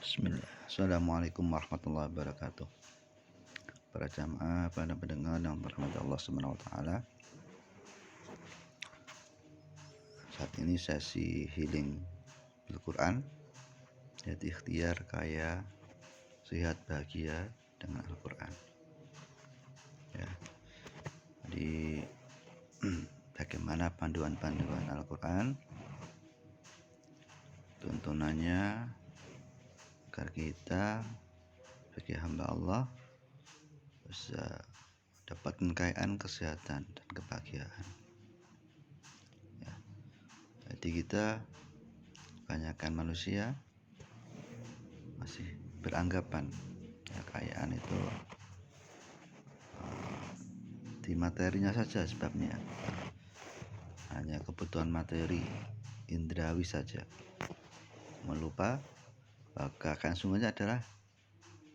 Bismillah. Assalamualaikum warahmatullahi wabarakatuh. Para jamaah, para pendengar yang berahmati Allah Subhanahu wa taala. Saat ini sesi healing Al-Qur'an, jadi ikhtiar kaya sehat bahagia dengan Al-Qur'an. Ya. Jadi bagaimana panduan-panduan Al-Qur'an, tuntunannya agar kita sebagai hamba Allah bisa dapat kekayaan, kesehatan dan kebahagiaan. Ya. Jadi kita kebanyakan manusia masih beranggapan kekayaan itu di materinya saja, sebabnya hanya kebutuhan materi indrawi saja, melupa bahwa kekayaan sungguhnya adalah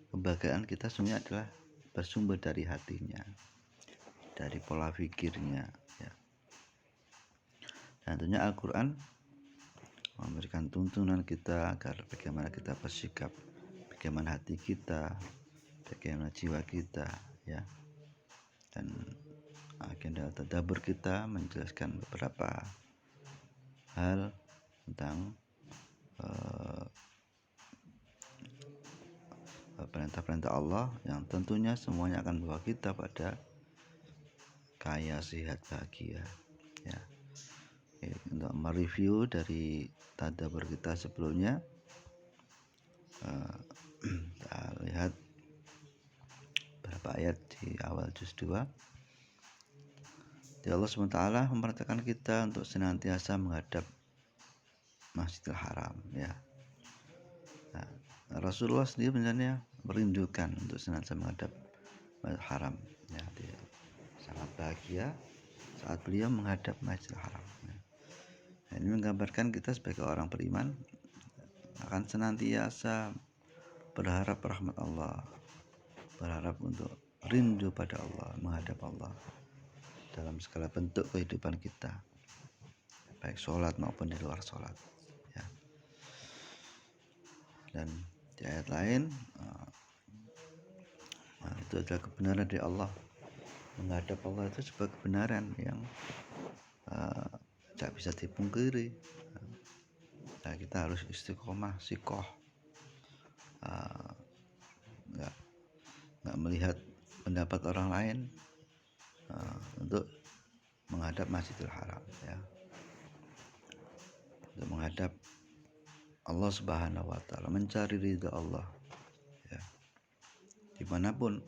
kebahagiaan kita sungguhnya adalah bersumber dari hatinya, dari pola pikirnya, ya. Dan tentunya Al-Quran memberikan tuntunan kita agar bagaimana kita bersikap, bagaimana hati kita, bagaimana jiwa kita, ya. Dan agenda tadabbur kita menjelaskan beberapa hal tentang perintah-perintah Allah yang tentunya semuanya akan membawa kita pada kaya, sehat, bahagia, ya. Untuk mereview dari tadabbur kita sebelumnya, kita lihat beberapa ayat di awal juz 2. Jadi Allah SWT memerintahkan kita untuk senantiasa menghadap Masjidil Haram, ya. Nah, Rasulullah sendiri sebenarnya merindukan untuk senantiasa menghadap Masjidil Haram, ya. Dia sangat bahagia saat beliau menghadap Masjidil Haram, ya. Nah, ini menggambarkan kita sebagai orang beriman akan senantiasa berharap rahmat Allah, berharap untuk rindu pada Allah, menghadap Allah dalam segala bentuk kehidupan kita, baik sholat maupun di luar sholat, ya. Dan di ayat lain, itu adalah kebenaran dari Allah. Menghadap Allah itu sebuah kebenaran yang tidak bisa dipungkiri. Nah, kita harus istiqomah, sikoh, nggak melihat pendapat orang lain untuk menghadap Masjidil Haram, ya. Untuk menghadap Allah Subhanahu wa taala, mencari ridha Allah, ya. Dimanapun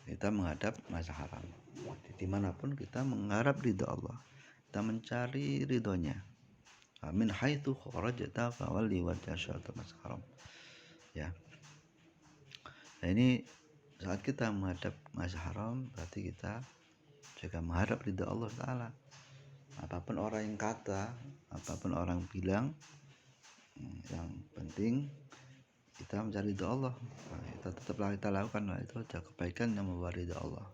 kita menghadap Masjidil Haram, dimanapun kita mengharap ridha Allah, kita mencari ridhonya. Min haitsu kharajta fawalli wajhaka syatral Masjidil Haram, ya. Nah, ini saat kita menghadap Masjidil Haram berarti kita juga mengharap ridha Allah Ta'ala. Apapun orang yang kata, apapun orang bilang, yang penting kita mencari ridha Allah. Nah, kita lakukan, nah, itu ada kebaikan yang membawa ridha Allah.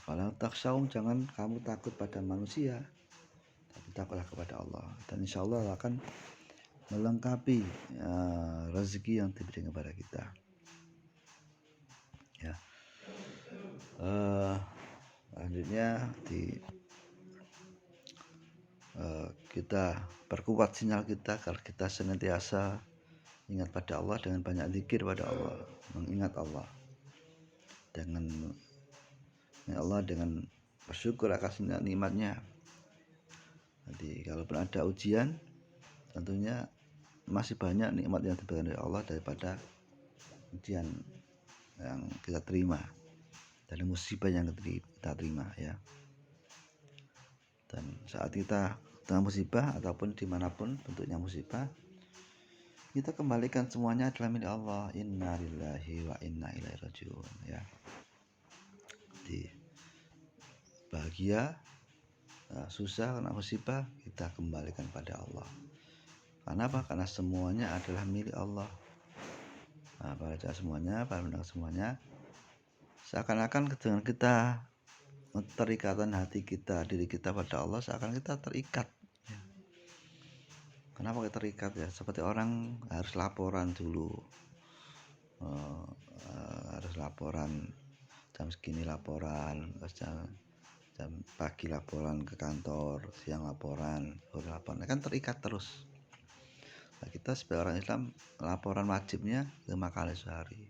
Fala takhshaum, jangan kamu takut pada manusia, tapi takutlah kepada Allah, dan insya Allah akan melengkapi rezeki yang diberikan kepada kita, ya. Selanjutnya kita perkuat sinyal kita agar kita senantiasa ingat pada Allah dengan banyak zikir pada Allah, mengingat Allah dengan bersyukur atas nikmatnya. Jadi kalaupun ada ujian, tentunya masih banyak nikmat yang diberikan oleh Allah daripada ujian yang kita terima, dari musibah yang kita terima, ya. Dan saat kita tengah musibah ataupun dimanapun bentuknya musibah, kita kembalikan semuanya adalah milik Allah. Inna lillahi wa inna ilaihi rajiun, ya. Jadi bahagia, susah karena musibah, kita kembalikan pada Allah. Karena apa? Karena semuanya adalah milik Allah. Para semuanya, para pendengar semuanya, seakan-akan dengan kita terikatan hati kita, diri kita pada Allah, seakan kita terikat, ya. Kenapa kita terikat ya? Seperti orang harus laporan dulu, harus laporan jam segini laporan, jam pagi laporan ke kantor, siang laporan, sore laporan, kan terikat terus. Nah, kita sebagai orang Islam laporan wajibnya 5 kali sehari.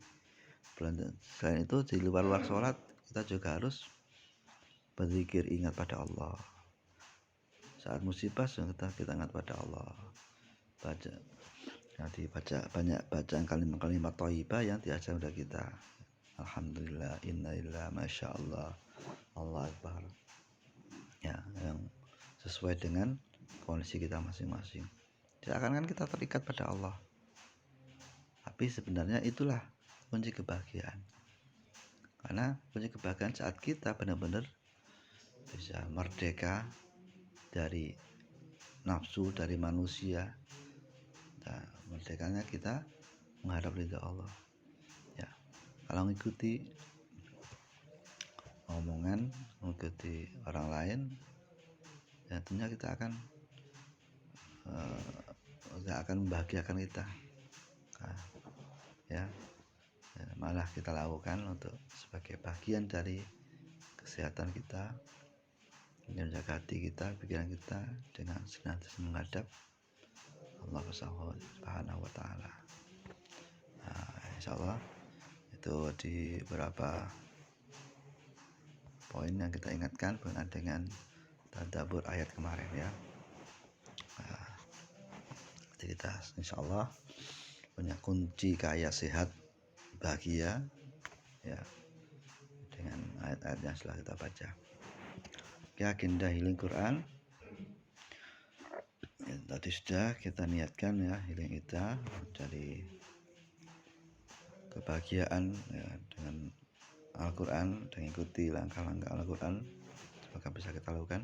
Selain itu di luar sholat kita juga harus berzikir, ingat pada Allah. Saat musibah kita ingat pada Allah. Banyak bacaan kalimat-kalimat thayyibah yang diajar oleh kita. Alhamdulillah, innalillah, masya Allah, Allah Akbar. Ya, yang sesuai dengan kondisi kita masing-masing. Seakan-akan kita terikat pada Allah. Tapi sebenarnya itulah kunci kebahagiaan. Karena kunci kebahagiaan saat kita benar-benar bisa merdeka dari nafsu, dari manusia. Nah, merdekanya kita menghadap ridha Allah. Ya, kalau mengikuti omongan, mengikuti orang lain, ya tentunya kita akan nggak akan membahagiakan kita. Nah, ya, malah kita lakukan untuk sebagai bagian dari kesehatan kita, menjaga hati kita, pikiran kita dengan senantiasa menghadap Allah Subhanahu wa Ta'ala. Nah, insyaallah itu di beberapa poin yang kita ingatkan berkenaan dengan tadabbur ayat kemarin ya. Nah, kita insyaallah punya kunci kaya, sehat, bahagia ya dengan ayat-ayat yang setelah kita baca. Agenda healing Quran ya, tadi sudah kita niatkan ya, healing kita dari kebahagiaan ya, dengan Al-Quran, dan ikuti langkah-langkah Al-Quran, semoga bisa kita lakukan.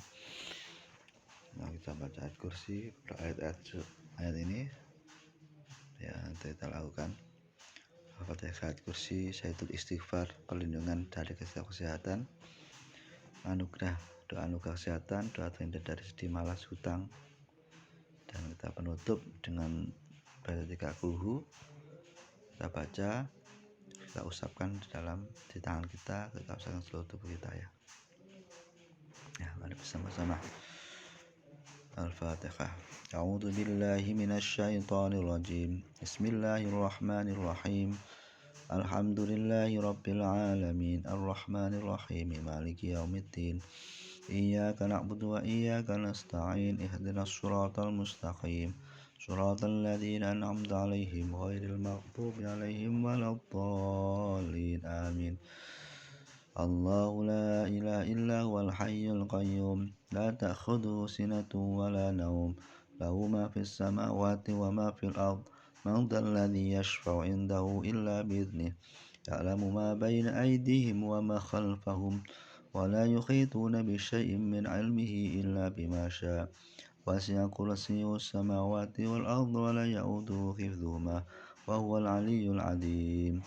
Nah, kita baca ayat kursi, ayat ini ya, kita lakukan Al-Fatihah, ayat kursi, Syahitul Istighfar, perlindungan dari kesehatan, doa anugerah kesehatan, doa terhindar dari sedih, malas, hutang, dan kita penutup dengan baca 30. Kita baca, kita usapkan di tangan kita usapkan seluruh tubuh kita ya. Ya, mari bersama-sama. Al-Fatihah. A'udzu billahi minasyaitonir rajim. Bismillahirrahmanirrahim. Alhamdulillahi rabbil alamin. Arrahmanir rahim. Maliki yaumiddin. Iyyaka na'budu wa iyyaka nasta'in. Ihdinas shiratal mustaqim. Shiratal ladzina an'amta 'alaihim ghairil maghdubi 'alaihim waladdallin. Amin. Allahu la ilaha illa huwal hayyul qayyum. La ta'khudhuhu sinatun wa la nawm. Lahu ma fis samawati wa ma fil ard. Man dhal ladzi yashfa'u 'indahu illa bi'idhnihi. Ya'lamu ma bayna aydihim wa ma khalfahum. Wa la yuhituna bi syai'in min 'ilmihi illa bima syaa'. Wasi'a kursiyyuhu samawati wal ardi wa la ya'uduhu hifdhuhuma wa huwal 'aliyyul 'azim.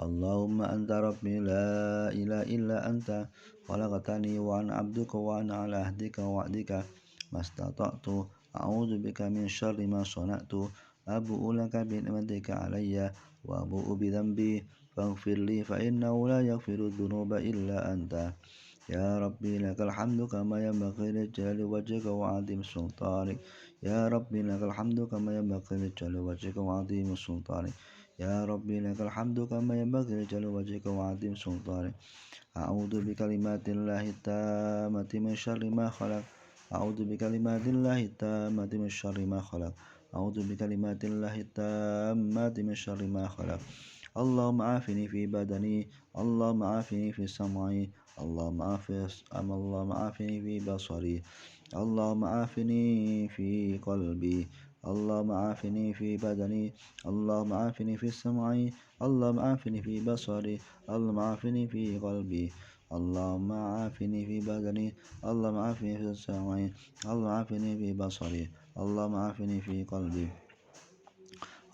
Allahumma anta rabbi la ilaha illa anta khalaqtani wa ana 'abduka wa ana 'ala ahdika wa wa'dika mastata'tu. A'udzu bika min syarri ma shana'tu. Abu'u laka bi ni'matika 'alayya wa abu'u bi dhanbi faghfir li fa innahu la yaghfiru dhunuba illa anta. Ya Rabbi lakal hamdu kama yanbaghi li jalali wajhika wa 'azimi sultanik. Ya Rabbi lakal hamdu kama yanbaghi li jalali wajhika wa 'azimi sultanik. Ya Rabbi lakal hamdu kama yanbaghi li jalali wajhika wa 'azimi sultanik. A'udzu bi kalimatillahi tammati min syarri ma khalaq. A'udzu bi kalimatillahi tammati min syarri ma khalaq. A'udzu bi kalimatillahi tammati min syarri ma khalaq. Allahumma afini fi badani, Allahumma afini fi sam'i, Allahumma afini fi basari, Allahumma afini fi qalbi, Allahumma afini fi badani, Allahumma afini fi sam'i, Allahumma afini fi basari, Allahumma afini fi qalbi, Allahumma afini fi badani, Allahumma afini fi sam'i, Allahumma afini fi basari, Allahumma afini fi qalbi,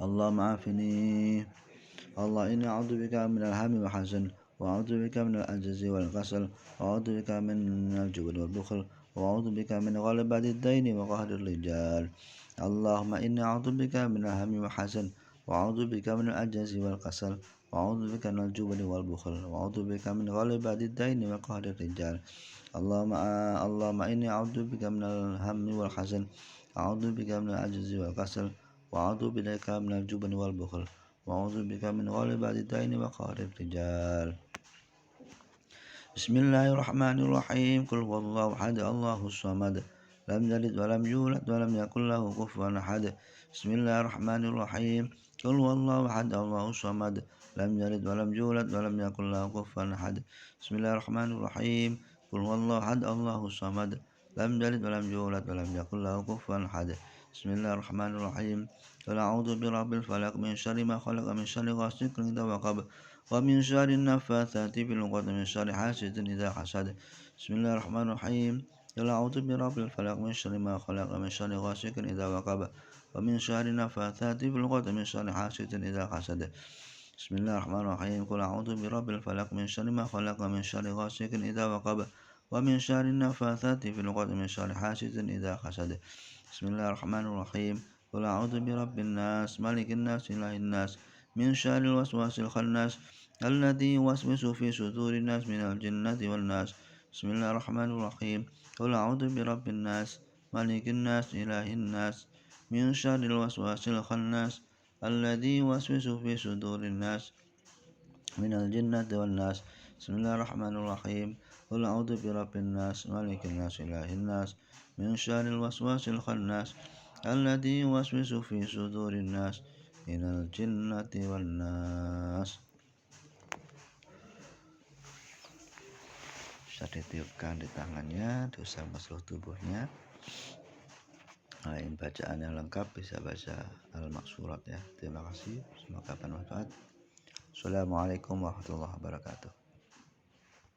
Allahumma afini. Allah, inni a'udzu bika minal hammi wal hazan wa a'udzu bika minal ajzi wal kasal wa a'udzu bika minal jubni wal bukhl wa a'udzu bika min ghalabati ad-daini wa qahri rijal. Allahumma inni a'udzubika minal hammi wal hazan wa a'udzubika minal ajzi wal kasal wa a'udzubika minal jubni wal bukhl wa a'udzubika min ghalabati ad-daini wa qahri rijal. Allahumma inni a'udzubika minal hammi wal hazan wa a'udzubika minal ajzi wal kasal wa a'udzubika minal jubni wal bukhl wa a'udzubika min ghalabati ad-daini wa qahri rijal. Bismillahirrahmanirrahim. Qul huwallahu ahad, Allahus samad, lam yalid wa lam yulad wa lam yakul lahu kufuwan ahad. Bismillahirrahmanirrahim. Qul huwallahu ahad, Allahus samad, lam yalid wa lam yulad wa lam yakul lahu kufuwan ahad. Bismillahirrahmanirrahim. Qul huwallahu ahad, Allahus samad, lam yalid wa lam yulad wa lam yakul lahu kufuwan ahad. Bismillahirrahmanirrahim. Qul a'udzu birabbil falaq min syarri ma khalaq min syarri ghasiqin idza waqab wa min syarri naffatsati fil 'uqad min syarri hasidin idza hasad. Bismillahirrahmanirrahim. Qul a'udzu birabbil falaq min syarri ma khalaq min syarri ghasiqin idza waqab wa min syarri naffatsati fil 'uqad min syarri hasidin idza hasad. Bismillahirrahmanirrahim. Qul a'udzu birabbil falaq min syarri ma khalaq min syarri ghasiqin idza waqab wa min syarri naffatsati fil 'uqad min syarri hasidin idza hasad. Bismillahirrahmanirrahim. Qul a'udzu birabbin nas, malikin nas, ilahin nas, min syarril waswasil khannas, alladzi yuwaswisu fi sudurin nas minal jinnati wan nas. Bismillahirrahmanirrahim. Qul a'udzu birabbin nas, malikin nas, ilahin nas, min syarril waswasil khannas, alladzi yuwaswisu fi sudurin nas minal jinnati wan nas. Bismillahirrahmanirrahim. Qul a'udzu birabbin nas, malikin nas, ilahin nas, min syarril waswasil khannas, alladzi yuwaswisu fi sudurin nas minal jinnati wan nas. Bisa ditiupkan di tangannya, diusap seluruh tubuhnya. Lain bacaan yang lengkap bisa baca Al-Maksurat ya. Terima kasih, semoga bermanfaat. Assalamualaikum warahmatullahi wabarakatuh.